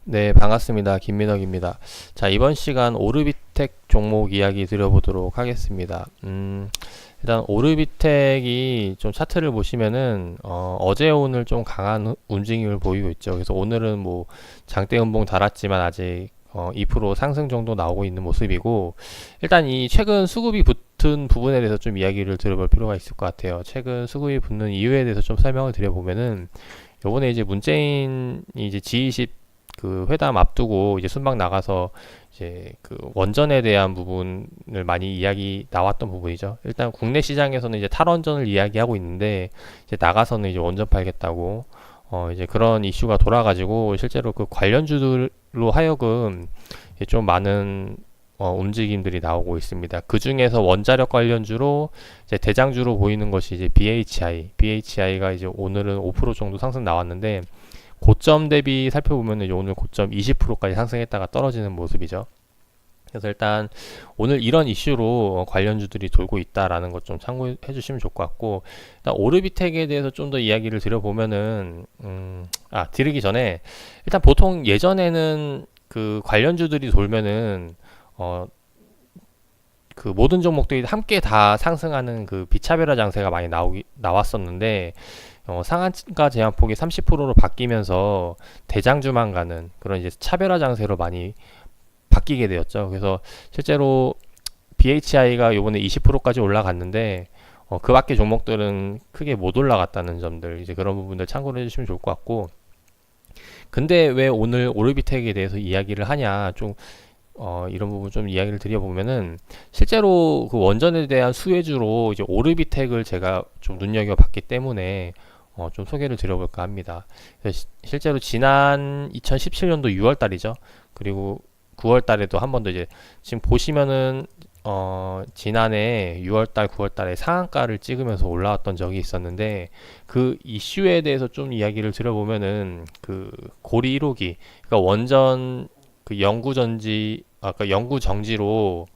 네, 반갑습니다. 김민혁입니다. 자, 이번 시간 오르비텍 종목 이야기 드려보도록 하겠습니다. 일단 오르비텍이 좀 차트를 보시면은 어제 오늘 좀 강한 움직임을 보이고 있죠. 그래서 오늘은 뭐 장대 음봉 달았지만 아직 2% 상승 정도 나오고 있는 모습이고, 일단 이 최근 수급이 붙은 부분에 대해서 좀 이야기를 들어볼 필요가 있을 것 같아요. 최근 수급이 붙는 이유에 대해서 좀 설명을 드려보면은, 요번에 이제 문재인이 이제 G20 그 회담 앞두고 이제 순방 나가서 이제 그 원전에 대한 부분을 많이 이야기 나왔던 부분이죠. 일단 국내 시장에서는 이제 탈원전을 이야기하고 있는데, 이제 나가서는 이제 원전 팔겠다고 이제 그런 이슈가 돌아가지고 실제로 그 관련주들로 하여금 이제 좀 많은 움직임들이 나오고 있습니다. 그 중에서 원자력 관련주로 이제 대장주로 보이는 것이 이제 BHI가 이제 오늘은 5% 정도 상승 나왔는데, 고점 대비 살펴보면 오늘 고점 20%까지 상승했다가 떨어지는 모습이죠. 그래서 일단 오늘 이런 이슈로 관련주들이 돌고 있다라는 것 좀 참고해 주시면 좋을 것 같고, 일단 오르비텍에 대해서 좀 더 이야기를 드려보면은 드리기 전에 일단 보통 예전에는 그 관련주들이 돌면은 그 모든 종목들이 함께 다 상승하는 그 비차별화 장세가 많이 나왔었는데, 상한가 제한폭이 30%로 바뀌면서 대장주만 가는 그런 이제 차별화 장세로 많이 바뀌게 되었죠. 그래서 실제로 BHI가 요번에 20%까지 올라갔는데, 그 밖에 종목들은 크게 못 올라갔다는 점들, 이제 그런 부분들 참고를 해주시면 좋을 것 같고, 근데 왜 오늘 오르비텍에 대해서 이야기를 하냐, 좀 이런 부분 좀 이야기를 드려보면은, 실제로 그 원전에 대한 수혜주로 이제 오르비텍을 제가 좀 눈여겨봤기 때문에 좀 소개를 드려볼까 합니다. 실제로 지난 2017년도 6월 달이죠. 그리고 9월 달에도 한 번 더 이제 지금 보시면은 지난해 6월 달, 9월 달에 상한가를 찍으면서 올라왔던 적이 있었는데, 그 이슈에 대해서 좀 이야기를 드려보면은 그 고리 1호기, 그러니까 원전 그 그러니까 영구 정지로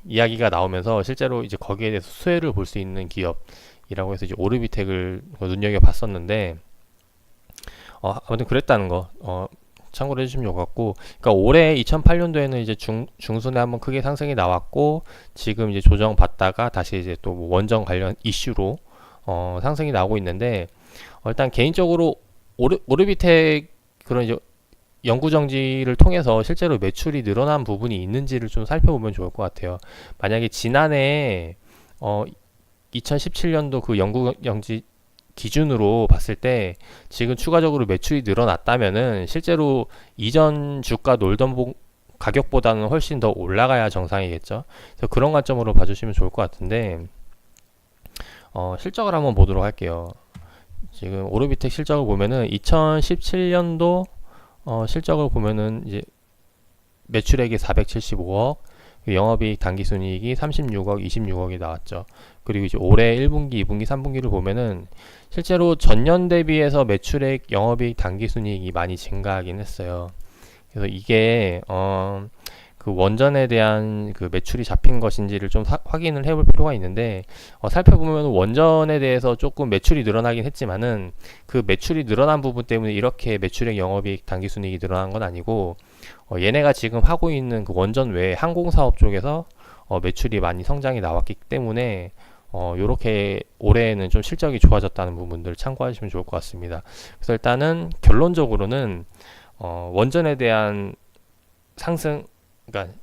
이야기가 나오면서 실제로 이제 거기에 대해서 수혜를 볼 수 있는 기업이라고 해서 이제 오르비텍을 눈여겨 봤었는데, 아무튼 그랬다는 거 참고를 해주시면 좋을 것 같고, 그러니까 올해 2008년도에는 이제 중순에 한번 크게 상승이 나왔고, 지금 이제 조정 받다가 다시 이제 또 원전 관련 이슈로 상승이 나오고 있는데, 일단 개인적으로 오르비텍 그런 이제 영구정지를 통해서 실제로 매출이 늘어난 부분이 있는지를 좀 살펴보면 좋을 것 같아요. 만약에 지난해 2017년도 그 영구정지 기준으로 봤을 때 지금 추가적으로 매출이 늘어났다면은 실제로 이전 주가 놀던 가격보다는 훨씬 더 올라가야 정상이겠죠. 그래서 그런 관점으로 봐주시면 좋을 것 같은데, 실적을 한번 보도록 할게요. 지금 오르비텍 실적을 보면은 2017년도 실적을 보면은 이제 매출액이 475억, 영업이익 당기순이익이 36억, 26억이 나왔죠. 그리고 이제 올해 1분기, 2분기, 3분기를 보면은 실제로 전년 대비해서 매출액, 영업이익 당기순이익이 많이 증가하긴 했어요. 그래서 이게 그 원전에 대한 그 매출이 잡힌 것인지를 좀 확인을 해볼 필요가 있는데, 살펴보면 원전에 대해서 조금 매출이 늘어나긴 했지만은 그 매출이 늘어난 부분 때문에 이렇게 매출액, 영업이익, 당기순이익이 늘어난 건 아니고, 얘네가 지금 하고 있는 그 원전 외에 항공사업 쪽에서 매출이 많이 성장이 나왔기 때문에 요렇게 올해에는 좀 실적이 좋아졌다는 부분들 참고하시면 좋을 것 같습니다. 그래서 일단은 결론적으로는 원전에 대한 상승, 그러니까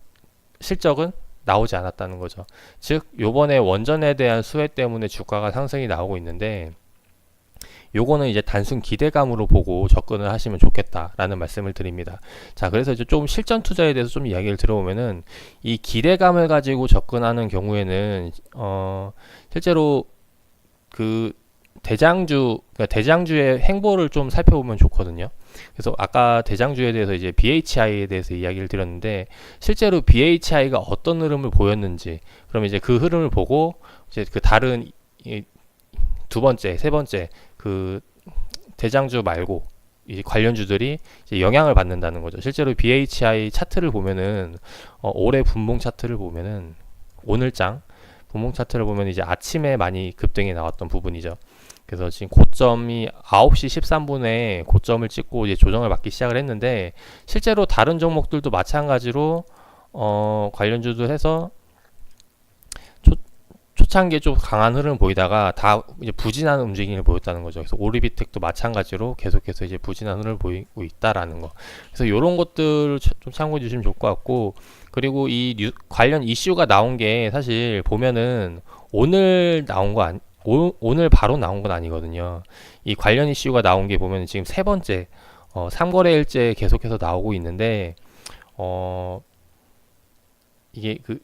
실적은 나오지 않았다는 거죠. 즉 요번에 원전에 대한 수혜 때문에 주가가 상승이 나오고 있는데, 요거는 이제 단순 기대감으로 보고 접근을 하시면 좋겠다라는 말씀을 드립니다. 자, 그래서 이제 좀 실전 투자에 대해서 좀 이야기를 들어보면은, 이 기대감을 가지고 접근하는 경우에는 실제로 그 그러니까 대장주의 행보를 좀 살펴보면 좋거든요. 그래서 아까 대장주에 대해서 이제 BHI에 대해서 이야기를 드렸는데, 실제로 BHI가 어떤 흐름을 보였는지, 그럼 이제 그 흐름을 보고 이제 그 다른 두 번째, 세 번째 그 대장주 말고 이 관련주들이 이제 영향을 받는다는 거죠. 실제로 BHI 차트를 보면은 올해 분봉 차트를 보면은 오늘장 분봉 차트를 보면 이제 아침에 많이 급등이 나왔던 부분이죠. 그래서 지금 고점이 9시 13분에 고점을 찍고 이제 조정을 받기 시작을 했는데, 실제로 다른 종목들도 마찬가지로 관련주들 해서 초창기에 좀 강한 흐름을 보이다가 다 이제 부진하는 움직임을 보였다는 거죠. 그래서 오르비텍도 마찬가지로 계속해서 이제 부진하는 흐름을 보이고 있다라는 거. 그래서 이런 것들을 좀 참고해 주시면 좋을 것 같고, 그리고 이 관련 이슈가 나온 게 사실 보면은 오늘 나온 거 오늘 바로 나온 건 아니거든요. 이 관련 이슈가 나온 게 보면 지금 세 번째 3거래일째 계속해서 나오고 있는데, 이게 그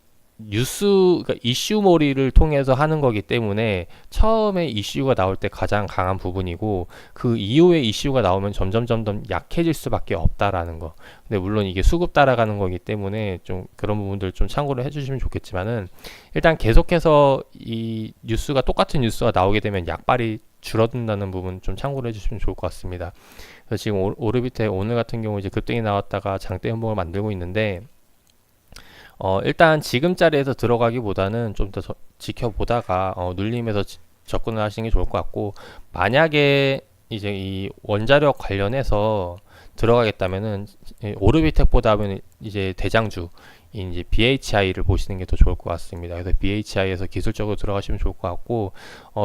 그러니까 이슈몰이를 통해서 하는 거기 때문에 처음에 이슈가 나올 때 가장 강한 부분이고, 그 이후에 이슈가 나오면 점점 약해질 수밖에 없다라는 거. 근데 물론 이게 수급 따라가는 거기 때문에 좀 그런 부분들 좀 참고를 해주시면 좋겠지만은, 일단 계속해서 이 뉴스가 똑같은 뉴스가 나오게 되면 약발이 줄어든다는 부분 좀 참고를 해주시면 좋을 것 같습니다. 그래서 지금 오르비테 오늘 같은 경우 이제 급등이 나왔다가 장대 현봉을 만들고 있는데, 일단 지금 자리에서 들어가기보다는 좀 더 지켜보다가 눌림에서 접근을 하시는 게 좋을 것 같고, 만약에 이제 이 원자력 관련해서 들어가겠다면은 오르비텍보다는 이제 대장주 이제 BHI를 보시는 게 더 좋을 것 같습니다. 그래서 BHI에서 기술적으로 들어가시면 좋을 것 같고,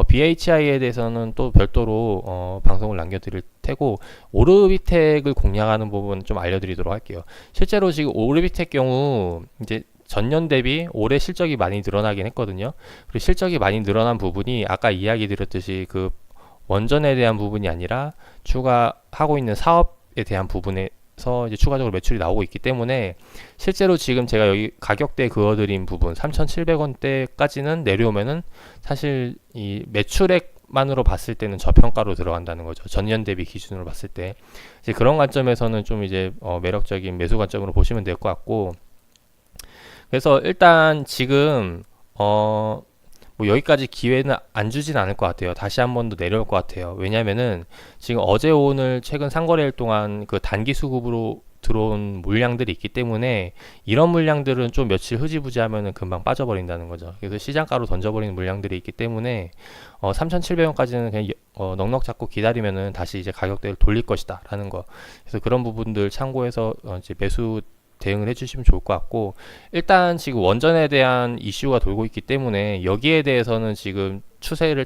BHI에 대해서는 또 별도로 방송을 남겨드릴 테고, 오르비텍을 공략하는 부분 좀 알려드리도록 할게요. 실제로 지금 오르비텍 경우 이제 전년 대비 올해 실적이 많이 늘어나긴 했거든요. 그리고 실적이 많이 늘어난 부분이 아까 이야기 드렸듯이 그 원전에 대한 부분이 아니라 추가하고 있는 사업에 대한 부분에서 이제 추가적으로 매출이 나오고 있기 때문에, 실제로 지금 제가 여기 가격대 그어드린 부분 3,700원대까지는 내려오면은 사실 이 매출액만으로 봤을 때는 저평가로 들어간다는 거죠. 전년 대비 기준으로 봤을 때. 이제 그런 관점에서는 좀 이제 매력적인 매수 관점으로 보시면 될 것 같고, 그래서 일단 지금 뭐 여기까지 기회는 안 주진 않을 것 같아요. 다시 한 번 더 내려올 것 같아요. 왜냐면은 지금 어제 오늘 최근 상거래일 동안 그 단기 수급으로 들어온 물량들이 있기 때문에, 이런 물량들은 좀 며칠 흐지부지 하면은 금방 빠져버린다는 거죠. 그래서 시장가로 던져버리는 물량들이 있기 때문에 3,700원까지는 그냥 넉넉 잡고 기다리면은 다시 이제 가격대를 돌릴 것이다 라는 거. 그래서 그런 부분들 참고해서 이제 매수 대응을 해주시면 좋을 것 같고, 일단 지금 원전에 대한 이슈가 돌고 있기 때문에 여기에 대해서는 지금 추세를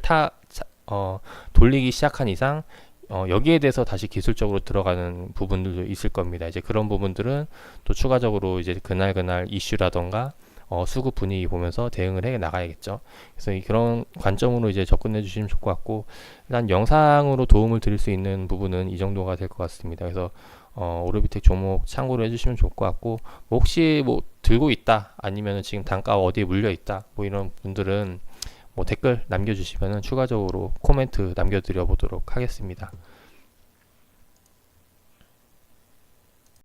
돌리기 시작한 이상 여기에 대해서 다시 기술적으로 들어가는 부분들도 있을 겁니다. 이제 그런 부분들은 또 추가적으로 이제 그날 이슈라던가 수급 분위기 보면서 대응을 해 나가야겠죠. 그래서 그런 관점으로 이제 접근해 주시면 좋을 것 같고, 일단 영상으로 도움을 드릴 수 있는 부분은 이 정도가 될 것 같습니다. 그래서 오르비텍 종목 참고를 해주시면 좋을 것 같고, 뭐 혹시 뭐 들고 있다 아니면 지금 단가 어디에 물려 있다 뭐 이런 분들은 뭐 댓글 남겨주시면 추가적으로 코멘트 남겨드려 보도록 하겠습니다.